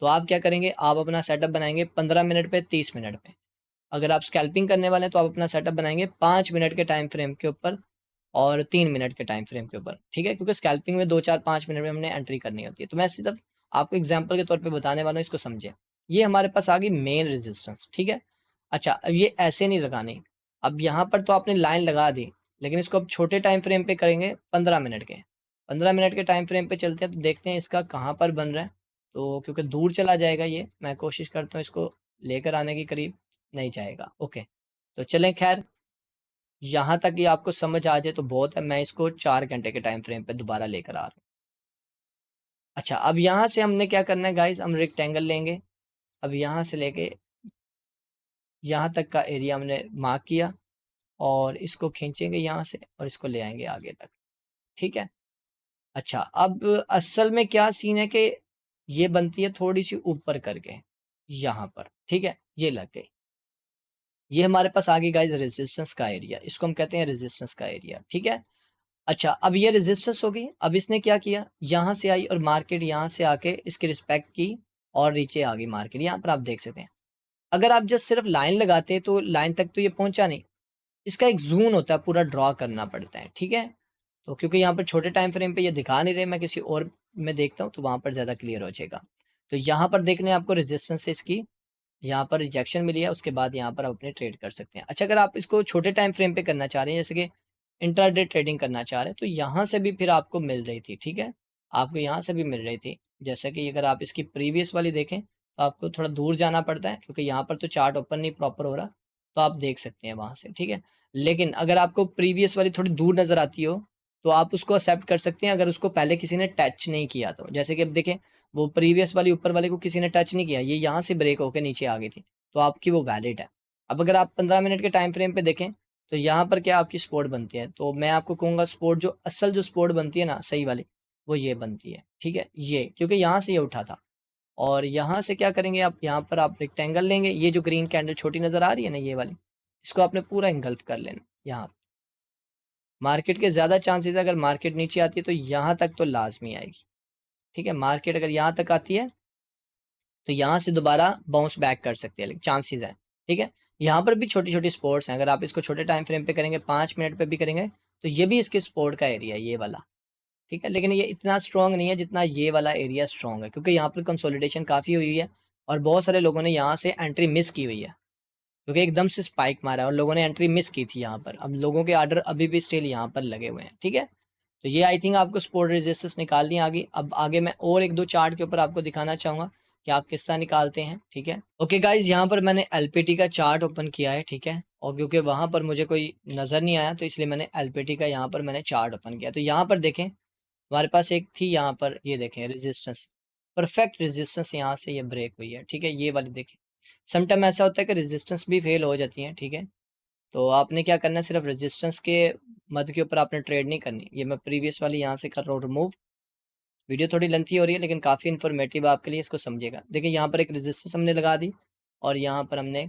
तो आप क्या करेंगे, आप अपना सेटअप बनाएंगे 15 मिनट पे, 30 मिनट पे। अगर आप स्कैल्पिंग करने वाले हैं तो आप अपना सेटअप बनाएंगे 5 मिनट के टाइम फ्रेम के ऊपर और 3 मिनट के टाइम फ्रेम के ऊपर, ठीक है, क्योंकि स्कैल्पिंग में 2 4 5 मिनट में हमने एंट्री करनी होती है। तो मैं सिर्फ आपको एग्जाम्पल के तौर पर बताने वाला हूँ, इसको समझे। ये हमारे पास आ गई मेन रेजिस्टेंस, ठीक है। अच्छा, अब ये ऐसे नहीं लगानी, अब यहाँ पर तो आपने लाइन लगा दी, लेकिन इसको अब छोटे टाइम फ्रेम पे करेंगे, 15 मिनट के। 15 मिनट के टाइम फ्रेम पे चलते हैं तो देखते हैं इसका कहाँ पर बन रहा है। तो क्योंकि दूर चला जाएगा ये, मैं कोशिश करता हूँ इसको लेकर आने के करीब, नहीं जाएगा, ओके। तो चलें खैर, यहाँ तक ये आपको समझ आ जाए तो बहुत है। मैं इसको 4 घंटे के टाइम फ्रेम पे दोबारा लेकर आ रहा हूँ। अच्छा, अब यहाँ से हमने क्या करना है गाइस, हम रेक्टेंगल लेंगे। अब यहाँ से लेके यहाँ तक का एरिया हमने मार्क किया और इसको खींचेंगे यहाँ से और इसको ले आएंगे आगे तक, ठीक है। अच्छा, अब असल में क्या सीन है कि ये बनती है थोड़ी सी ऊपर करके यहाँ पर, ठीक है, ये लग गई। ये हमारे पास आ गई गाइस रेजिस्टेंस का एरिया, इसको हम कहते हैं रेजिस्टेंस का एरिया, ठीक है। अच्छा, अब ये रेजिस्टेंस हो गई। अब इसने क्या किया, यहाँ से आई और मार्केट यहाँ से आके इसकी रिस्पेक्ट की और नीचे आ गई मार्केट। यहाँ पर आप देख सकते हैं, अगर आप जस्ट सिर्फ लाइन लगाते तो लाइन तक तो ये पहुंचा नहीं, इसका एक जून होता है, पूरा ड्रॉ करना पड़ता है, ठीक है। तो क्योंकि यहाँ पर छोटे टाइम फ्रेम पे ये दिखा नहीं रहे, मैं किसी और में देखता हूँ तो वहाँ पर ज़्यादा क्लियर हो जाएगा। तो यहाँ पर देखने आपको रेजिस्टेंस है इसकी, यहाँ पर रिजेक्शन मिली है, उसके बाद यहाँ पर आप अपने ट्रेड कर सकते हैं। अच्छा, अगर आप इसको छोटे टाइम फ्रेम पे करना चाह रहे हैं, जैसे कि इंट्राडे ट्रेडिंग करना चाह रहे हैं, तो यहाँ से भी फिर आपको मिल रही थी, ठीक है, आपको यहाँ से भी मिल रही थी। जैसे कि अगर आप इसकी प्रीवियस वाली देखें तो आपको थोड़ा दूर जाना पड़ता है, क्योंकि यहाँ पर तो चार्ट ओपन नहीं प्रॉपर हो रहा, तो आप देख सकते हैं वहाँ से, ठीक है। लेकिन अगर आपको प्रीवियस वाली थोड़ी दूर नज़र आती हो तो आप उसको एक्सेप्ट कर सकते हैं, अगर उसको पहले किसी ने टच नहीं किया तो। जैसे कि अब देखें, वो प्रीवियस वाली ऊपर वाले को किसी ने टच नहीं किया, ये यहाँ से ब्रेक होकर नीचे आ गई थी, तो आपकी वो वैलिड है। अब अगर आप 15 मिनट के टाइम फ्रेम पे देखें तो यहाँ पर क्या आपकी स्पोर्ट बनती है, तो मैं आपको कहूँगा स्पोर्ट जो असल जो स्पोर्ट बनती है ना सही वाली, वो ये बनती है, ठीक है। ये क्योंकि यहाँ से ये उठा था और यहाँ से क्या करेंगे आप, यहाँ पर आप रेक्टेंगल लेंगे, ये जो ग्रीन कैंडल छोटी नज़र आ रही है ना ये वाली, इसको आपने पूरा इंगल्फ कर लेना। यहाँ मार्केट के ज़्यादा चांसेस है, अगर मार्केट नीचे आती है तो यहाँ तक तो लाजमी आएगी, ठीक है। मार्केट अगर यहाँ तक आती है तो यहाँ से दोबारा बाउंस बैक कर सकती है, लेकिन चांसेस है, ठीक है। यहाँ पर भी छोटी छोटी स्पोर्ट्स हैं, अगर आप इसको छोटे टाइम फ्रेम पे करेंगे, 5 मिनट पे भी करेंगे, तो ये भी इसके स्पोर्ट का एरिया है ये वाला, ठीक है। लेकिन ये इतना स्ट्रॉन्ग नहीं है जितना ये वाला एरिया स्ट्रॉन्ग है, क्योंकि यहाँ पर कंसोलिडेशन काफ़ी हुई है और बहुत सारे लोगों ने यहाँ से एंट्री मिस की हुई है, क्योंकि एकदम से स्पाइक मारा है और लोगों ने एंट्री मिस की थी यहाँ पर। अब लोगों के आर्डर अभी भी स्टिल यहाँ पर लगे हुए हैं, ठीक है। तो ये आई थिंक आपको सपोर्ट रेजिस्टेंस निकालनी आ गई। अब आगे मैं और एक दो चार्ट के ऊपर आपको दिखाना चाहूँगा कि आप किस तरह निकालते हैं, ठीक है। ओके गाइज, यहाँ पर मैंने एलपीटी का चार्ट ओपन किया है, ठीक है, और क्योंकि वहाँ पर मुझे कोई नज़र नहीं आया तो इसलिए मैंने एलपीटी का यहाँ पर मैंने चार्ट ओपन किया। तो यहाँ पर देखें, हमारे पास एक थी यहाँ पर, ये देखें रेजिस्टेंस, परफेक्ट रेजिस्टेंस यहाँ से ये ब्रेक हुई है, ठीक है। ये वाली देखें, समटाइम ऐसा होता है कि रेजिस्टेंस भी फेल हो जाती है, ठीक है। तो आपने क्या करना है, सिर्फ रेजिस्टेंस के मद के ऊपर आपने ट्रेड नहीं करनी। ये मैं प्रीवियस वाली यहाँ से कर रहा हूँ रिमूव। वीडियो थोड़ी लेंथी हो रही है लेकिन काफ़ी इन्फॉर्मेटिव आपके लिए, इसको समझिएगा। देखिए यहाँ पर एक रेजिस्टेंस हमने लगा दी और यहाँ पर हमने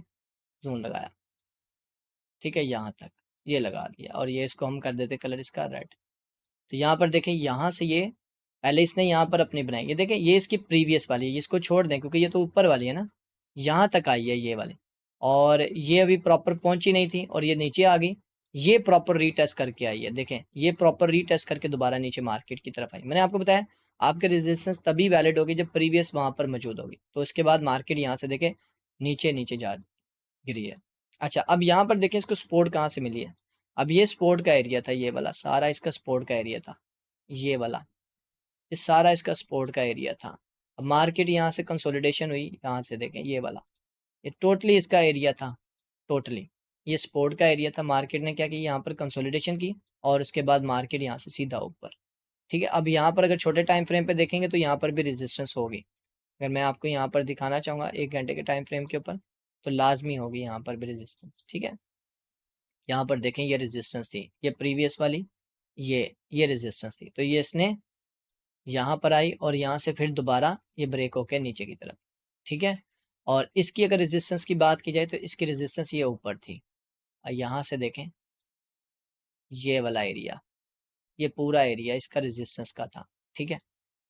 जोन लगाया, ठीक है, यहाँ तक ये लगा दिया और ये इसको हम कर देते कलर इसका रेड। तो यहाँ पर देखें, यहाँ से ये पहले इसने यहाँ पर अपनी बनाई, ये देखें ये इसकी प्रीवियस वाली है, इसको छोड़ दें क्योंकि ये तो ऊपर वाली है ना, यहाँ तक आई है ये वाली, और ये अभी प्रॉपर पहुंची नहीं थी और ये नीचे आ गई। ये प्रॉपर रीटेस्ट करके आई है, देखें ये प्रॉपर रीटेस्ट करके दोबारा नीचे मार्केट की तरफ आई। मैंने आपको बताया आपके रेजिस्टेंस तभी वैलिड होगी जब प्रीवियस वहाँ पर मौजूद होगी। तो इसके बाद मार्केट यहाँ से देखें नीचे नीचे जा गिरी है। अच्छा, अब यहाँ पर देखें इसको सपोर्ट कहाँ से मिली है। अब ये सपोर्ट का एरिया था, ये वाला सारा इसका सपोर्ट का एरिया था, ये वाला ये सारा इसका सपोर्ट का एरिया था। अब मार्केट यहाँ से कंसोलिडेशन हुई, यहाँ से देखें ये वाला, ये टोटली इसका एरिया था, टोटली ये सपोर्ट का एरिया था। मार्केट ने क्या किया, यहाँ पर कंसोलिडेशन की और उसके बाद मार्केट यहाँ से सीधा ऊपर, ठीक है। अब यहाँ पर अगर छोटे टाइम फ्रेम पे देखेंगे तो यहाँ पर भी रेजिस्टेंस होगी। अगर मैं आपको यहाँ पर दिखाना चाहूँगा 1 घंटे के टाइम फ्रेम के ऊपर, तो लाजमी होगी यहाँ पर भी रेजिस्टेंस, ठीक है। यहाँ पर देखें ये रेजिस्टेंस थी, ये प्रीवियस वाली, ये रेजिस्टेंस थी, तो ये इसने यहाँ पर आई और यहाँ से फिर दोबारा ये ब्रेक होकर नीचे की तरफ, ठीक है। और इसकी अगर रेजिस्टेंस की बात की जाए तो इसकी रेजिस्टेंस ये ऊपर थी, और यहाँ से देखें ये वाला एरिया, ये पूरा एरिया इसका रेजिस्टेंस का था, ठीक है।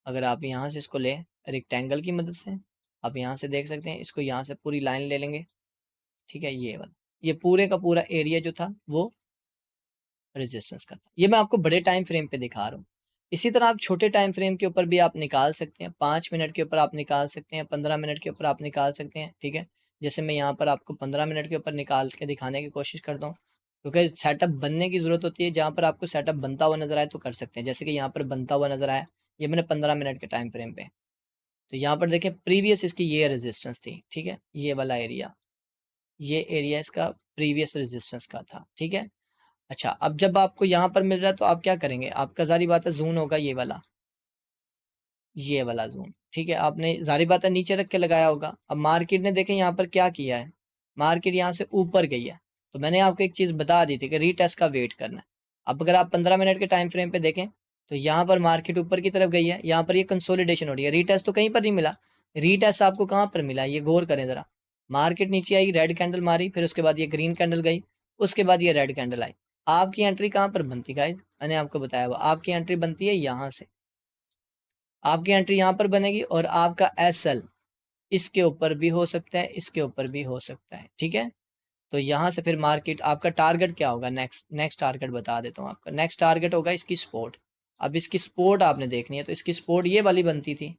अगर आप यहाँ से इसको लें रेक्टेंगल की मदद से, आप यहाँ से देख सकते हैं, इसको यहाँ से पूरी लाइन ले लेंगे, ठीक है, ये वाला ये पूरे का पूरा एरिया जो था वो रेजिस्टेंस का था। ये मैं आपको बड़े टाइम फ्रेम पे दिखा रहा हूँ। इसी तरह आप छोटे टाइम फ्रेम के ऊपर भी आप निकाल सकते हैं, 5 मिनट के ऊपर आप निकाल सकते हैं, 15 मिनट के ऊपर आप निकाल सकते हैं, ठीक है। जैसे मैं यहाँ पर आपको 15 मिनट के ऊपर निकाल के दिखाने की कोशिश करता हूँ, क्योंकि सेटअप बनने की ज़रूरत होती है। जहाँ पर आपको सेटअप बनता हुआ नजर आए तो कर सकते हैं, जैसे कि यहाँ पर बनता हुआ नजर आया, ये मैंने 15 मिनट के टाइम फ्रेम पे। तो यहाँ पर देखें प्रीवियस इसकी ये रेजिस्टेंस थी, ठीक है, ये वाला एरिया, ये एरिया इसका प्रीवियस रेजिस्टेंस का था, ठीक है। अच्छा, अब जब आपको यहाँ पर मिल रहा है तो आप क्या करेंगे, आपका जारी बात है जोन होगा ये वाला जोन, ठीक है। आपने जारी बात है नीचे रख के लगाया होगा। अब मार्केट ने देखें यहाँ पर क्या किया है, मार्केट यहाँ से ऊपर गई है, तो मैंने आपको एक चीज़ बता दी थी कि रीटेस्ट का वेट करना है। अब अगर आप 15 मिनट के टाइम फ्रेम पे देखें तो यहाँ पर मार्केट ऊपर की तरफ गई है, यहाँ पर ये कंसोलिडेशन हो रही है। रीटेस्ट तो कहीं पर नहीं मिला, रीटेस्ट आपको कहाँ पर मिला, ये गौर करें ज़रा। मार्केट नीचे आई, रेड कैंडल मारी, फिर उसके बाद ये ग्रीन कैंडल गई, उसके बाद ये रेड कैंडल आई। आपकी एंट्री कहाँ पर बनती गाइज, मैंने आपको बताया हुआ आपकी एंट्री बनती है यहाँ से। आपकी एंट्री यहाँ पर बनेगी और आपका एसएल इसके ऊपर भी हो सकता है, इसके ऊपर भी हो सकता है, ठीक है। तो यहाँ से फिर मार्केट आपका टारगेट क्या होगा, नेक्स्ट टारगेट बता देता हूँ आपका। नेक्स्ट टारगेट होगा इसकी सपोर्ट। अब इसकी सपोर्ट आपने देखनी है, तो इसकी सपोर्ट ये वाली बनती थी,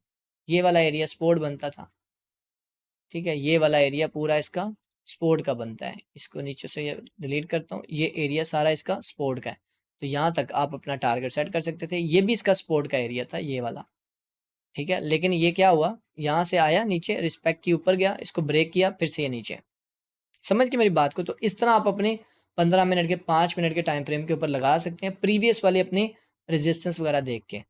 ये वाला एरिया सपोर्ट बनता था, ठीक है। ये वाला एरिया पूरा इसका सपोर्ट का बनता है। इसको नीचे से डिलीट करता हूँ, ये एरिया सारा इसका सपोर्ट का है। तो यहाँ तक आप अपना टारगेट सेट कर सकते थे। ये भी इसका सपोर्ट का एरिया था, ये वाला, ठीक है। लेकिन ये क्या हुआ, यहाँ से आया नीचे, रिस्पेक्ट के ऊपर गया, इसको ब्रेक किया, फिर से ये नीचे। समझ के मेरी बात को। तो इस तरह आप अपने 15 मिनट के 5 मिनट के टाइम फ्रेम के ऊपर लगा सकते हैं, प्रीवियस वाले अपने रेजिस्टेंस वगैरह देख के।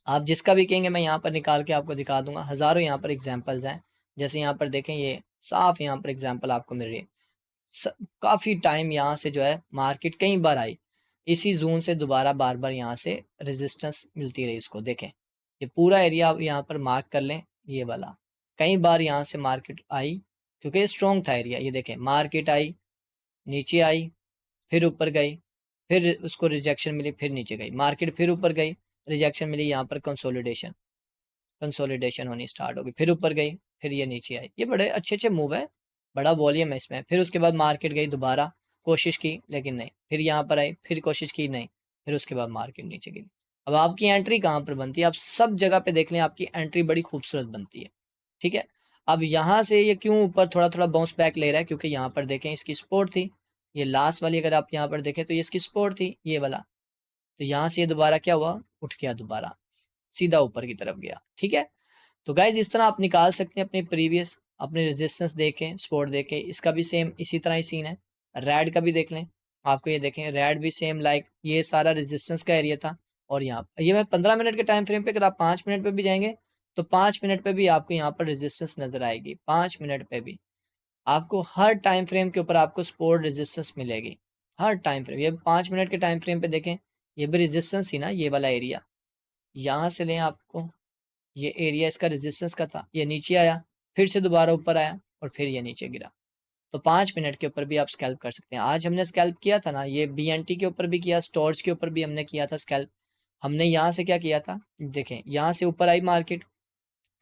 आप जिसका भी कहेंगे मैं यहाँ पर निकाल के आपको दिखा दूंगा, हज़ारों यहाँ पर एग्जाम्पल्स हैं। जैसे यहाँ पर देखें, ये साफ यहाँ पर एग्जाम्पल आपको मिल रही है। काफ़ी टाइम यहाँ से जो है मार्केट कई बार आई, इसी जोन से दोबारा बार बार यहाँ से रेजिस्टेंस मिलती रही। इसको देखें, ये पूरा एरिया आप यहाँ पर मार्क कर लें, ये वाला कई बार यहाँ से मार्केट आई, क्योंकि ये स्ट्रॉन्ग था एरिया। ये देखें, मार्केट आई, नीचे आई, फिर ऊपर गई, फिर उसको रिजेक्शन मिली, फिर नीचे गई, मार्केट फिर ऊपर गई, रिजेक्शन मिली, यहाँ पर कंसोलिडेशन होनी स्टार्ट होगी, फिर ऊपर गई, फिर ये नीचे आई। ये बड़े अच्छे अच्छे मूव है, बड़ा वॉल्यूम है इसमें। फिर उसके बाद मार्केट गई, दोबारा कोशिश की लेकिन नहीं, फिर यहाँ पर आई, फिर कोशिश की नहीं, फिर उसके बाद मार्केट नीचे गई। अब आपकी एंट्री कहाँ पर बनती है, आप सब जगह पे देख लें, आपकी एंट्री बड़ी खूबसूरत बनती है, ठीक है। अब यहाँ से ये क्यों ऊपर थोड़ा थोड़ा बाउंस बैक ले रहा है, क्योंकि यहाँ पर देखें इसकी सपोर्ट थी, ये लास्ट वाली अगर आप यहाँ पर देखें तो ये इसकी सपोर्ट थी, ये वाला। तो यहाँ से ये दोबारा क्या हुआ, उठ गया, दोबारा सीधा ऊपर की तरफ गया, ठीक है। तो गाइज इस तरह आप निकाल सकते हैं अपने प्रीवियस, अपने रेजिस्टेंस देखें, सपोर्ट देखें। इसका भी सेम इसी तरह ही सीन है। रेड का भी देख लें, आपको ये देखें, रेड भी सेम लाइक ये सारा रेजिस्टेंस का एरिया था। और यहाँ ये मैं 15 मिनट के टाइम फ्रेम पे, अगर आप 5 मिनट पे भी जाएंगे तो 5 मिनट पे भी आपको यहाँ पर रेजिस्टेंस नजर आएगी। 5 मिनट पे भी आपको हर टाइम फ्रेम के ऊपर आपको सपोर्ट रेजिस्टेंस मिलेगी, हर टाइम फ्रेम। ये 5 मिनट के टाइम फ्रेम पे देखें, ये भी रेजिस्टेंस ही ना, ये वाला एरिया यहाँ से लें आपको, ये एरिया इसका रेजिस्टेंस का था, ये नीचे आया, फिर से दोबारा ऊपर आया, और फिर ये नीचे गिरा। तो 5 मिनट के ऊपर भी आप स्कैल्प कर सकते हैं। आज हमने स्कैल्प किया था ना, ये BNT के ऊपर भी किया, स्टोर्स के ऊपर भी हमने किया था स्कैल्प। हमने यहाँ से क्या किया था, देखें, यहाँ से ऊपर आई मार्केट,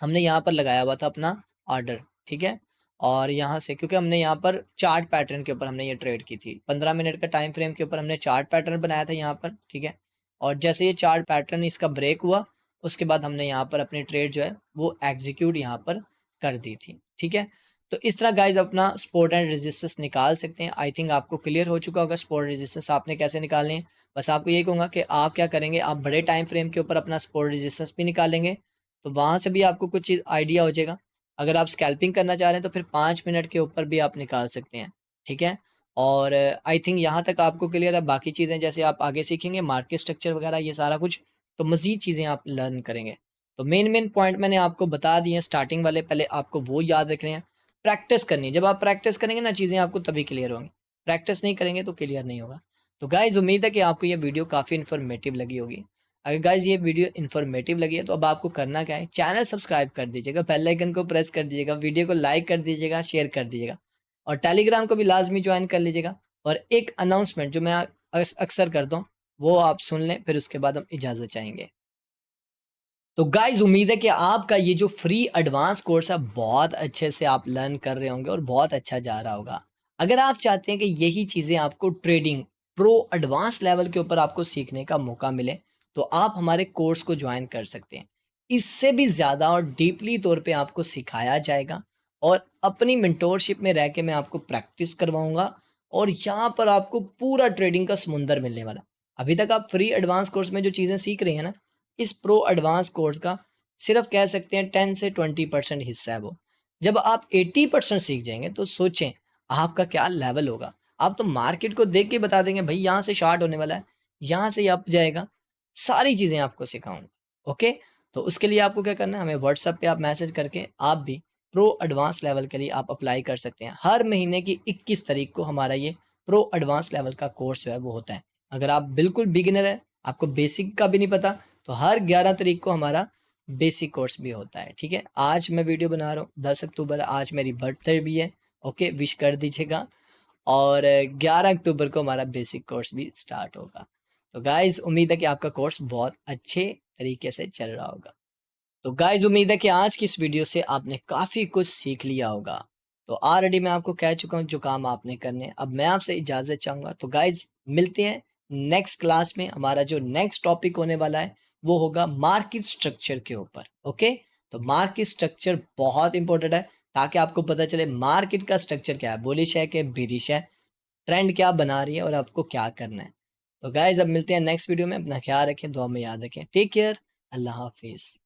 हमने यहाँ पर लगाया हुआ था अपना ऑर्डर, ठीक है। और यहाँ से, क्योंकि हमने यहाँ पर चार्ट पैटर्न के ऊपर हमने ये ट्रेड की थी, 15 मिनट का टाइम फ्रेम के ऊपर हमने चार्ट पैटर्न बनाया था यहाँ पर, ठीक है। और जैसे ये चार्ट पैटर्न इसका ब्रेक हुआ, उसके बाद हमने यहाँ पर अपनी ट्रेड जो है वो एग्जीक्यूट यहाँ पर कर दी थी, ठीक है। तो इस तरह गाइज अपना सपोर्ट एंड रेजिस्टेंस निकाल सकते हैं। आई थिंक आपको क्लियर हो चुका होगा सपोर्ट रेजिस्टेंस आपने कैसे निकालने हैं। बस आपको यही कहूँगा कि आप क्या करेंगे, आप बड़े टाइम फ्रेम के ऊपर अपना सपोर्ट रेजिस्टेंस भी निकालेंगे, तो वहाँ से भी आपको कुछ चीज़ आइडिया हो जाएगा। अगर आप स्कैल्पिंग करना चाह रहे हैं तो फिर 5 मिनट के ऊपर भी आप निकाल सकते हैं, ठीक है। और आई थिंक यहाँ तक आपको क्लियर है। बाकी चीज़ें जैसे आप आगे सीखेंगे, मार्केट स्ट्रक्चर वगैरह ये सारा कुछ, तो मज़ीद चीज़ें आप लर्न करेंगे। तो मेन पॉइंट मैंने आपको बता दिए हैं स्टार्टिंग वाले, पहले आपको वो याद रखने हैं, प्रैक्टिस करनी है। जब आप प्रैक्टिस करेंगे ना, चीज़ें आपको तभी क्लियर होंगी, प्रैक्टिस नहीं करेंगे तो क्लियर नहीं होगा। तो गाइज़ उम्मीद है कि आपको ये वीडियो काफ़ी इन्फॉर्मेटिव लगी होगी। अगर गाइज ये वीडियो इन्फॉर्मेटिव लगी है तो अब आपको करना क्या है, चैनल सब्सक्राइब कर दीजिएगा, बेल आइकन को प्रेस कर दीजिएगा, वीडियो को लाइक कर दीजिएगा, शेयर कर दीजिएगा, और टेलीग्राम को भी लाजमी ज्वाइन कर लीजिएगा। और एक अनाउंसमेंट जो मैं अक्सर करता हूँ वो आप सुन लें, फिर उसके बाद हम इजाज़त चाहेंगे। तो गाइज उम्मीद है कि आपका ये जो फ्री एडवांस कोर्स है बहुत अच्छे से आप लर्न कर रहे होंगे और बहुत अच्छा जा रहा होगा। अगर आप चाहते हैं कि यही चीज़ें आपको ट्रेडिंग प्रो एडवांस लेवल के ऊपर आपको सीखने का मौका मिले, तो आप हमारे कोर्स को ज्वाइन कर सकते हैं। इससे भी ज़्यादा और डीपली तौर पे आपको सिखाया जाएगा, और अपनी मेंटोरशिप में रह के मैं आपको प्रैक्टिस करवाऊंगा, और यहाँ पर आपको पूरा ट्रेडिंग का समुंदर मिलने वाला। अभी तक आप फ्री एडवांस कोर्स में जो चीज़ें सीख रहे हैं ना, इस प्रो एडवांस कोर्स का सिर्फ कह सकते हैं 10 से 20% हिस्सा है वो। जब आप 80% सीख जाएंगे तो सोचें आपका क्या लेवल होगा। आप तो मार्केट को देख के बता देंगे भाई यहाँ से शॉर्ट होने वाला है, यहाँ से अप जाएगा, सारी चीज़ें आपको सिखाऊंगा। ओके, तो उसके लिए आपको क्या करना है, हमें व्हाट्सएप पे आप मैसेज करके आप भी प्रो एडवांस लेवल के लिए आप अप्लाई कर सकते हैं। हर महीने की 21 तारीख को हमारा ये प्रो एडवांस लेवल का कोर्स जो है वो होता है। अगर आप बिल्कुल बिगिनर है, आपको बेसिक का भी नहीं पता, तो हर 11 तारीख को हमारा बेसिक कोर्स भी होता है। ठीक है, आज मैं वीडियो बना रहा हूँ 10 अक्टूबर, आज मेरी बर्थडे भी है। ओके, विश कर दीजिएगा। और 11 अक्टूबर को हमारा बेसिक कोर्स भी स्टार्ट होगा। तो गाइज उम्मीद है कि आपका कोर्स बहुत अच्छे तरीके से चल रहा होगा। तो गाइज उम्मीद है कि आज की इस वीडियो से आपने काफ़ी कुछ सीख लिया होगा। तो ऑलरेडी मैं आपको कह चुका हूँ जो काम आपने करने हैं। अब मैं आपसे इजाज़त चाहूँगा। तो गाइज मिलते हैं नेक्स्ट क्लास में। हमारा जो नेक्स्ट टॉपिक होने वाला है वो होगा मार्केट स्ट्रक्चर के ऊपर। ओके, तो मार्केट स्ट्रक्चर बहुत इंपॉर्टेंट है, ताकि आपको पता चले मार्केट का स्ट्रक्चर क्या है, बुलिश है कि बेरिश है, ट्रेंड क्या बना रही है और आपको क्या करना है। तो गाइज अब मिलते हैं नेक्स्ट वीडियो में। अपना ख्याल रखें, दुआ में याद रखें। टेक केयर, अल्लाह हाफिज़।